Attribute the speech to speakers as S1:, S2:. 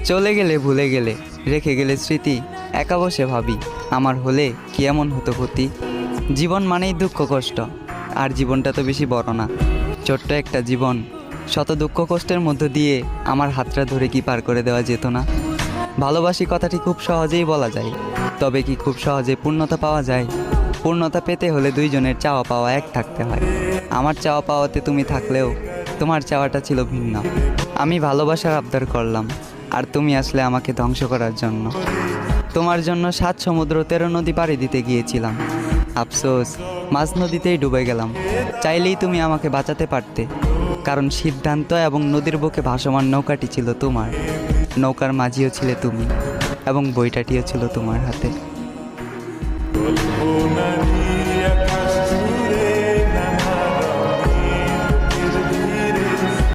S1: চলে গেলে ভুলে গেলে, রেখে গেলে স্মৃতি, একা বসে ভাবি আমার হলে কি এমন হতো ক্ষতি। জীবন মানেই দুঃখ কষ্ট, আর জীবনটা তো বেশি বড় না, ছোট্ট একটা জীবন। শত দুঃখ কষ্টের মধ্য দিয়ে আমার হাতটা ধরে কি পার করে দেওয়া যেত না? ভালোবাসি কথাটি খুব সহজেই বলা যায়, তবে কি খুব সহজে পূর্ণতা পাওয়া যায়? পূর্ণতা পেতে হলে দুইজনের চাওয়া পাওয়া এক থাকতে হয়। আমার চাওয়া পাওয়াতে তুমি থাকলেও তোমার চাওয়াটা ছিল ভিন্ন। আমি ভালোবাসার আবদার করলাম, আর তুমি আসলে আমাকে ধ্বংস করার জন্য। তোমার জন্য 7 সমুদ্র 13 নদী পাড়ি দিতে গিয়েছিলাম, আফসোস মাঝ নদীতেই ডুবে গেলাম। চাইলেই তুমি আমাকে বাঁচাতে পারতে, কারণ সিদ্ধান্ত এবং নদীর বুকে ভাসমান নৌকাটি ছিল তোমার, নৌকার মাঝিও ছিলে তুমি, এবং বইটাটিও ছিল তোমার হাতে।